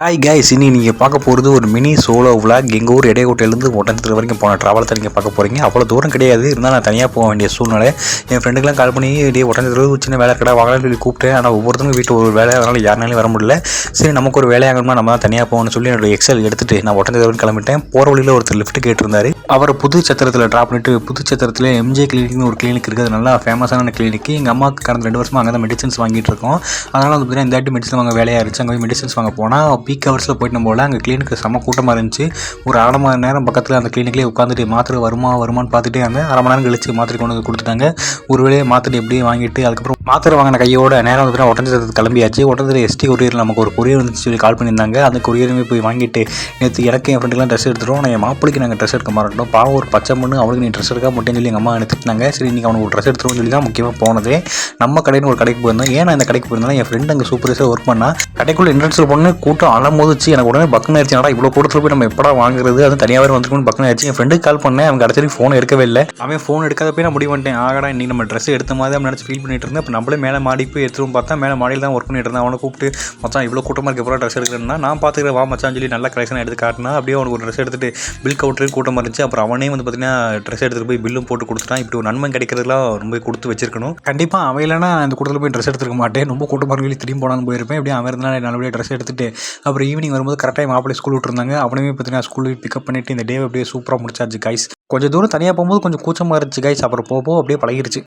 Hi guys, இனி நீங்கள் பார்க்க போகிறது ஒரு மினி சோலோ விளாக். எங்கள் ஊர் இடையோட்டையிலேருந்து ஒட்டஞ்சத்திர வரைக்கும் போன ட்ராவலத்தை நீங்கள் பார்க்க போகிறீங்க. அவ்வளோ தூரம் கிடையாது, இருந்தால் நான் தனியாக போக வேண்டிய சூழ்நிலை. என் ஃப்ரெண்டுக்கெலாம் கால் பண்ணி ஒட்டஞ்சத்திர சின்ன வேலை கடை வாங்கலாம்னு சொல்லி கூப்பிட்டேன். ஆனால் ஒவ்வொருத்தரும் வீட்டு ஒரு வேலை, அதனால் யாருனாலையும் வர முடியல. சரி, நமக்கு ஒரு வேலையாகணுமா, நம்ம தான் தனியாக போகணும்னு சொல்லி என்னோட எக்ஸல் எடுத்துகிட்டு நான் ஒட்டஞ்சத்திரம் கிளம்பிட்டேன். போகிற வழியில் ஒருத்தர் லிஃப்ட் கேட்டிருந்தாரு. அவரை புதுச்சத்திரத்தில் ட்ராப் பண்ணிட்டு, புதுச்சத்திரத்தில் எம்ஜே கிளினிக்னு ஒரு கிளினிக் இருக்குது. அது நல்லா ஃபேமஸான கிளினிக். எங்கள் அம்மாவுக்கு கடந்த 2 வருஷமாக அங்கே தான் மெடிசன்ஸ் வாங்கிட்டு இருக்கோம். அதனால் வந்து பார்த்தீங்கன்னா இந்த வாட்டி மெடிசன் வாங்க வேலையாக இருந்துச்சு. அங்கே போய் மெடிசன்ஸ் வாங்க போனால் பீக் ஹவர்ஸில் போயிட்டு போல் அங்கே கிளினிக்கு செம்ம கூட்டமாக இருந்துச்சு. ஒரு 1/2 மணி நேரம் பக்கத்தில் அந்த கிளினிக்லேயே உட்காந்துட்டு மாத்திரை வருமானு பார்த்துட்டே இருந்தேன். 1/2 மணி நேரம் கழிச்சு மாத்திரை கொண்டு வந்து கொடுத்துட்டாங்க. ஒரு வேலையை மாத்திரை எப்படியும் வாங்கிட்டு அதுக்கப்புறம் மாத்திரை வாங்கின கையோட நேரம் வந்து ஒட்டஞ்சத்திரத்துக்கு கிளம்பியாச்சு. ஒட்டஞ்சத்திர எஸ்டி கொரியர் நமக்கு ஒரு கொரியர் வந்துச்சு சொல்லி கால் பண்ணியிருந்தாங்க. அந்த கொரியருமே போய் வாங்கிட்டு நேற்று எனக்கு என் ஃப்ரெண்டுலாம் ட்ரெஸ் எடுத்துட்டோம். நான் என் மாப்பிளைக்கு நாங்கள் ட்ரெஸ் எடுக்க மாட்டோம். பாவம் ஒரு பச்சை பொண்ணு, அவளுக்கு நீ ட்ரெஸ் எடுக்க மாட்டேன்னு சொல்லி எங்கள் அம்மா எடுத்துட்டாங்க. சரி, இன்றைக்கி அவனுக்கு ஒரு ட்ரெஸ் எடுத்துருவோம்னு சொல்லி தான் முக்கியமாக போனதே. நம்ம கடைன்னு ஒரு கடைக்கு போயிருந்தோம். ஏன்னா இந்த கடைக்கு போயிருந்தோம்னா என் ஃப்ரெண்டு அங்கே சூப்பர்ஸாக ஒர்க் பண்ணால் கடைக்குள்ளே என்ட்ரன்ஸில் பொண்ணு கூட்டம் அலமோதிச்சு. எனக்கு உடனே பக்குன்னு ஆயிடுச்சு. இவ்வளோ கூட்டத்தில் போய் நம்ம எப்படா வாங்குறது, அது தனியாக வந்துருக்குன்னு பக்கம் ஆயிடுச்சு. என் ஃப்ரெண்டுக்கு கால் பண்ணேன். அவங்க கடைசி ஃபோன் எடுக்கவே இல்லை. அவன் ஃபோன் எடுக்காத போய் நான் முடிவு பண்ணிட்டேன். ஆகடா, இன்றைக்கி நம்ம ட்ரெஸ் எடுத்த மாதிரி அவன் நினச்சி ஃபீல் பண்ணிட்டு இருந்தேன். இப்போ நம்மளே மேலே மாடி போய் எடுத்துகிட்டு பார்த்தா மேலே மாடியில் தான் ஒர்க் பண்ணிட்டு இருந்தேன். அவனை கூப்பிட்டு மச்சான் இவ்வளோ கூட்டமாக இருக்க போகிற ட்ரெஸ் எடுக்கிறேன்னா நான் பார்த்துக்கிறேன் வா மச்சான் சொல்லி நல்ல கலெக்ஷன் எடுத்து காட்டினா. அப்படியே அவனுக்கு ஒரு ட்ரெஸ் எடுத்துட்டு பில் கவுண்டருக்கு கூட்டமாக இருந்துச்சு. அப்புறம் அவனே வந்து பார்த்தீங்கன்னா ட்ரெஸ் எடுத்துகிட்டு போய் பில்லும் போட்டு கொடுத்துட்டான். இப்படி ஒரு நன்மை கிடைக்கிறதுலாம் ரொம்ப கொடுத்து வச்சிருக்கணும். கண்டிப்பாக அவன் இல்லைனா இந்த கூட்டத்தில் போய் ட்ரெஸ் எடுத்துருக்க மாட்டேன். ரொம்ப கூட்டமாக சொல்லி திரும்பி போனாலும் போயிருப்பேன். எப்படியும் அவன் இருந்தாலும் நல்லபடியாக ட்ரெஸ் எடுத்துட்டு அப்புறம் ஈவினிங் வரும்போது கரெக்டாக மாப்பிள்ளை ஸ்கூல் விட்டுருந்தாங்க. அவனுமே பார்த்தீங்கன்னா ஸ்கூலில் பிக்கப் பண்ணிவிட்டு இந்த டே அப்படியே சூப்பராக முடிச்சாச்சு கைஸ். கொஞ்சம் தூரம் தனியாக போகும்போது கொஞ்சம் கூச்சமாக இருந்துச்சு கைஸ். அப்புறம் போக அப்படியே பழகிருச்சு.